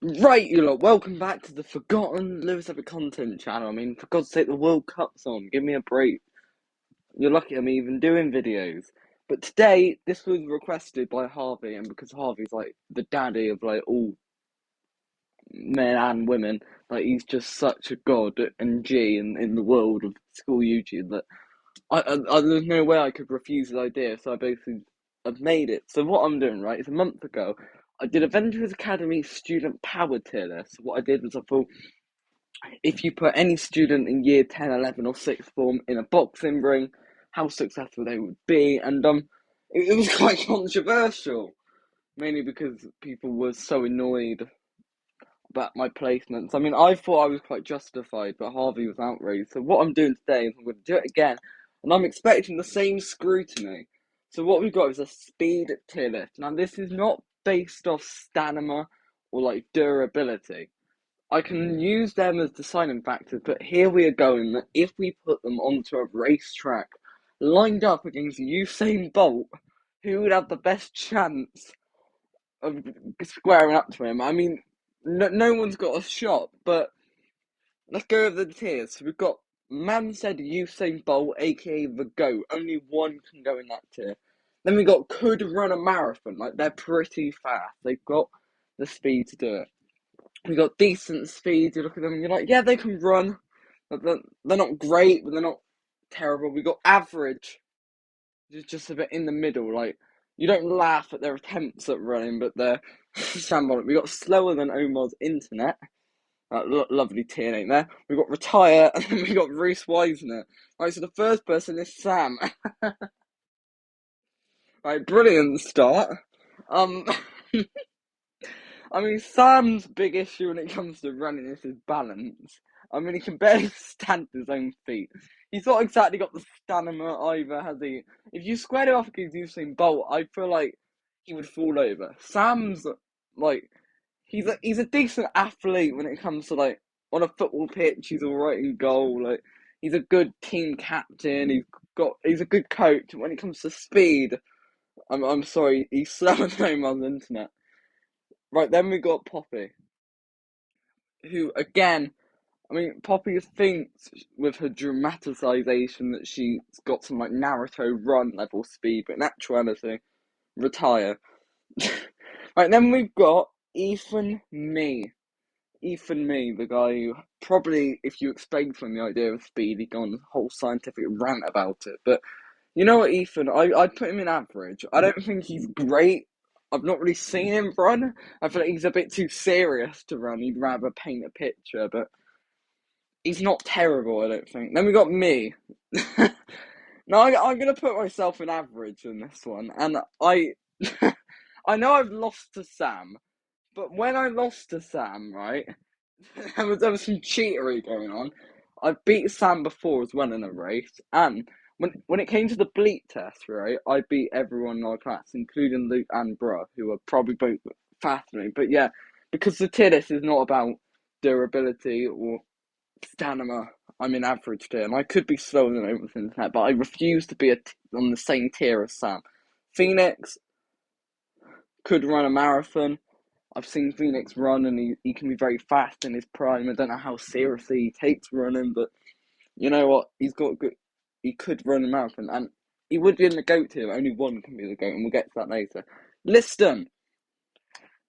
Right, you lot, welcome back to the Forgotten Lewis Epic Content channel. I mean, for God's sake, the World Cup's on. Give me a break. You're lucky I'm even doing videos. But today, this was requested by Harvey, and because Harvey's like the daddy of like all men and women, like he's just such a god and G in the world of school YouTube that there's no way I could refuse his idea, so I basically have made it. So what I'm doing, right, is a month ago, I did Avengers Academy Student Power Tier list. What I did was I thought, if you put any student in year 10, 11 or 6th form in a boxing ring, how successful they would be. And it was quite controversial, mainly because people were so annoyed about my placements. I mean, I thought I was quite justified, but Harvey was outraged. So what I'm doing today is I'm going to do it again, and I'm expecting the same scrutiny. So what we've got is a speed tier list. Now, this is not based off stamina or like durability. I can use them as deciding factors, but here we are going that if we put them onto a racetrack lined up against Usain Bolt, who would have the best chance of squaring up to him? I mean, no one's got a shot, but let's go over the tiers. So we've got Man said Usain Bolt, aka the GOAT. Only one can go in that tier. Then we got could run a marathon. Like, they're pretty fast. They've got the speed to do it. We got decent speed. You look at them and you're like, yeah, they can run. But they're not great, but they're not terrible. We got average, just a bit in the middle. Like, you don't laugh at their attempts at running, but they're shambolic. We got slower than Omar's internet. Lovely tier, ain't there? We got retire, and then we got Reese Wiesner. Right, so the first person is Sam. Right, brilliant start. Um, I mean, Sam's big issue when it comes to running is his balance. I mean, he can barely stand his own feet. He's not exactly got the stamina either, has he? If you squared it off against Usain Bolt, I feel like he would fall over. Sam's like, he's a decent athlete when it comes to like on a football pitch. He's all right in goal. Like, he's a good team captain. He's a good coach. When it comes to speed, I'm sorry, he's slower than on the internet. Right, then we got Poppy, who again, I mean, Poppy thinks with her dramatisation that she's got some like Naruto run level speed, but in actuality, retire. Right, then we've got Ethan Me. Ethan Me, the guy who probably, if you explain to him the idea of speed, he'd go on a whole scientific rant about it. But you know what, Ethan? I'd put him in average. I don't think he's great. I've not really seen him run. I feel like he's a bit too serious to run. He'd rather paint a picture, but he's not terrible, I don't think. Then we got me. No, I'm gonna put myself in average in this one, and I know I've lost to Sam, but when I lost to Sam, right, there was some cheatery going on. I've beat Sam before as well in a race, and when it came to the bleep test, right, I beat everyone in our class, including Luke and Bruh, who are probably both faster than me. But yeah, because the tier list is not about durability or stamina, I'm in average tier, and I could be slower than over the internet, but I refuse to be on the same tier as Sam. Phoenix could run a marathon. I've seen Phoenix run, and he can be very fast in his prime. I don't know how seriously he takes running, but you know what? He's got good. He could run a marathon, and he would be in the GOAT tier. Only one can be the GOAT, and we'll get to that later. Liston.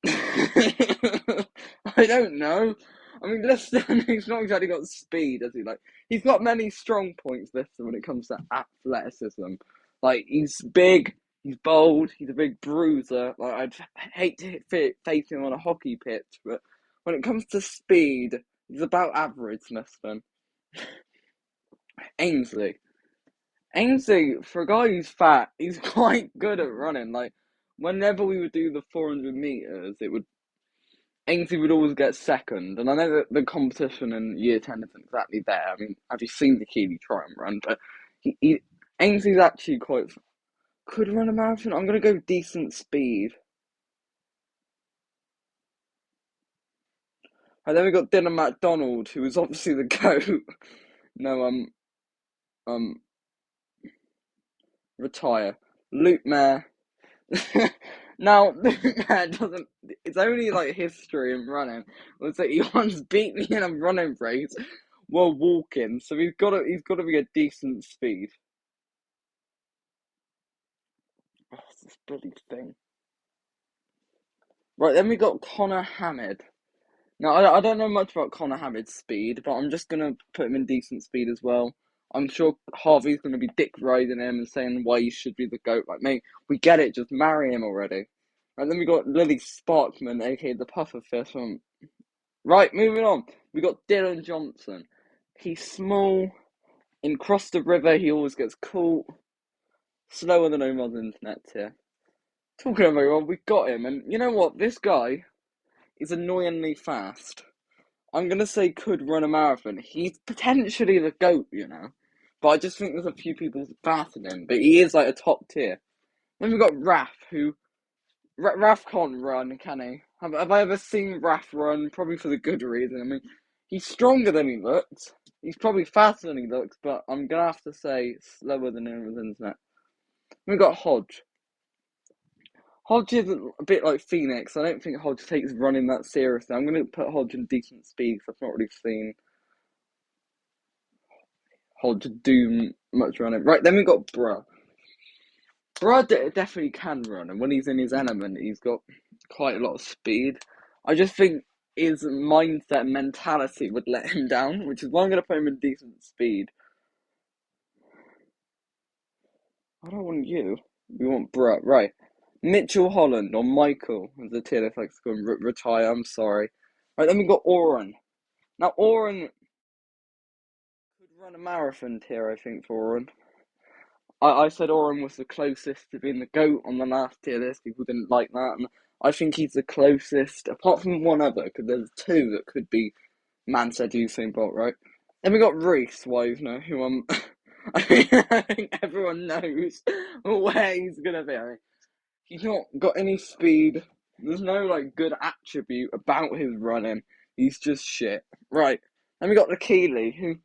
I don't know. I mean, Liston, he's not exactly got speed, has he? Like, he's got many strong points, Liston, when it comes to athleticism. Like, he's big, he's bold, he's a big bruiser. Like, I'd hate to face him on a hockey pitch, but when it comes to speed, he's about average, Liston. Ainsley. Ainsley, for a guy who's fat, he's quite good at running. Like, whenever we would do the 400 meters, Ainsley would always get second, and I know that the competition in year 10 isn't exactly there. I mean, have you seen the Keely try and run? But Ainsley's actually quite could run a marathon. I'm gonna go decent speed. And then we got Dylan McDonald, who was obviously the GOAT. No, um, retire. Luke Mayer. Now, that doesn't. It's only like history and running. Was that he once beat me in a running race while walking, so he's got to be a decent speed. Oh, this bloody thing. Right, then we got Connor Hamid. Now, I don't know much about Connor Hamid's speed, but I'm just gonna put him in decent speed as well. I'm sure Harvey's gonna be dick riding him and saying why he should be the GOAT. Like, mate, we get it, just marry him already. And then we got Lily Sparkman, aka the pufferfish. Right, moving on. We got Dylan Johnson. He's small. In Cross the River, he always gets caught. Slower than Omar's internet here. Talking of Omar, we got him, and you know what? This guy is annoyingly fast. I'm gonna say could run a marathon. He's potentially the GOAT, you know. But I just think there's a few people faster than him. But he is like a top tier. Then we've got Raf, who Raf can't run, can he? Have I ever seen Raf run? Probably for the good reason. I mean, he's stronger than he looks. He's probably faster than he looks, but I'm gonna have to say slower than him with internet. We've got Hodge. Hodge is a bit like Phoenix. I don't think Hodge takes running that seriously. I'm gonna put Hodge in decent speed because I've not really seen Hodge do much running. Right, then we got Bruh. Bruh definitely can run, and when he's in his element, he's got quite a lot of speed. I just think his mindset and mentality would let him down, which is why I'm going to put him in decent speed. I don't want you. We want Bruh. Right. Mitchell Holland or Michael, as the tier likes to call him, retire. I'm sorry. Right, then we got Oren. Now, Oren could run a marathon tier, I think, for Oren. I said Oren was the closest to being the GOAT on the last tier list. People didn't like that. And I think he's the closest, apart from one other, because there's two that could be Man said Usain Bolt, right? Then we got Reese Wiesner, who I think everyone knows where he's gonna be. I mean, he's not got any speed. There's no like good attribute about his running. He's just shit. Right. Then we got Lakili, who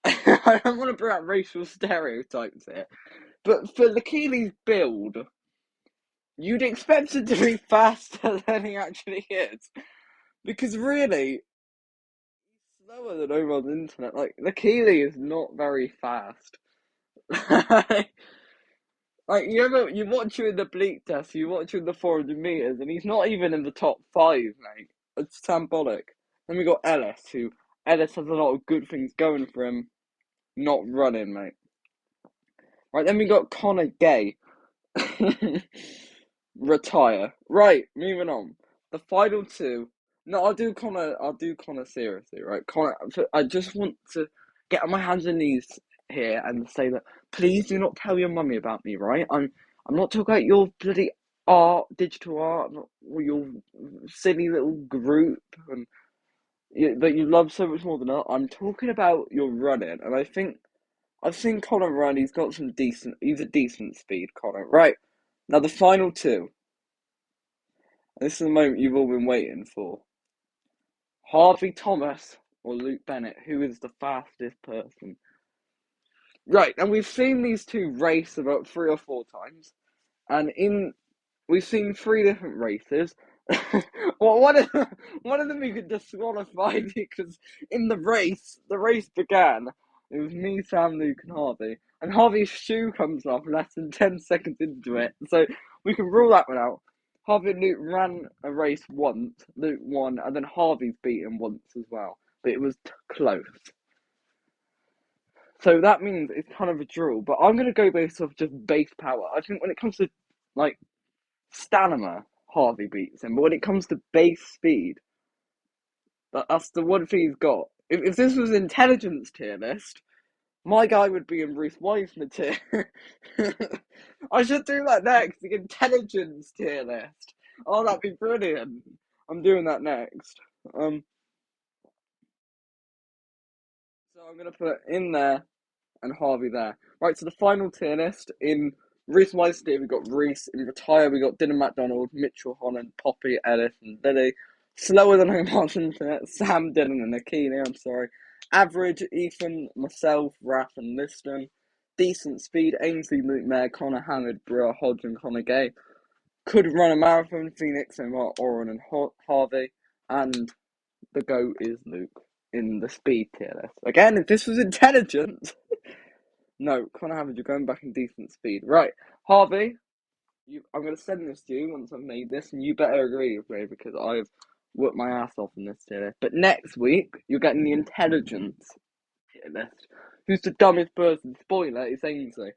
I don't want to bring out racial stereotypes here, but for Lakili's build, you'd expect him to be faster than he actually is. Because really, slower than Omar's internet. Like, Lakili is not very fast. Like, you watch you in the bleak test, you watch you in the 400 meters, and he's not even in the top five, mate. It's shambolic. Then we got Ellis, who Ellis has a lot of good things going for him, not running, mate. Right, then we got Connor Gay. Retire. Right, moving on. The final two. No, I'll do Connor seriously, right? Connor, I just want to get on my hands and knees here and say that please do not tell your mummy about me, right? I'm not talking about your bloody art, digital art, or your silly little group and that you love so much more than art. I'm talking about your running, and I've seen Connor run. He's a decent speed, Connor. Right now, the final two. This is the moment you've all been waiting for. Harvey Thomas or Luke Bennett, who is the fastest person? Right, and we've seen these two race about 3 or 4 times, and we've seen three different races. Well, one of them we could disqualify because in the race began. It was me, Sam, Luke, and Harvey, and Harvey's shoe comes off less than 10 seconds into it, so we can rule that one out. Harvey and Luke ran a race once. Luke won, and then Harvey's beaten once as well, but it was close. So that means it's kind of a draw. But I'm gonna go based off just base power. I think when it comes to like stamina, Harvey beats him. But when it comes to base speed, that's the one thing he's got. If this was intelligence tier list, my guy would be in Bruce Wiseman tier. I should do that next. The intelligence tier list. Oh, that'd be brilliant. I'm doing that next. Um, so I'm gonna put in there and Harvey there. Right, so the final tier list in Reese Wiseman, we got Reese. In Retire, we got Dylan McDonald, Mitchell Holland, Poppy, Ellis, and Lily. Slower than Omar Internet, Sam, Dylan, and Akini, I'm sorry. Average, Ethan, myself, Raph, and Liston. Decent speed, Ainsley, Luke Mayer, Connor Hamid, Brewer, Hodge, and Connor Gay. could run a marathon, Phoenix, Omar, Oren, and Harvey, and the GOAT is Luke in the speed tier list. Again, if this was intelligent, no, Connor Havard, you're going back in decent speed. Right, Harvey, I'm going to send this to you once I've made this, and you better agree with me because I've worked my ass off in this tier list. But next week, you're getting the intelligence tier list. Who's the dumbest person? Spoiler, it's Ainsley.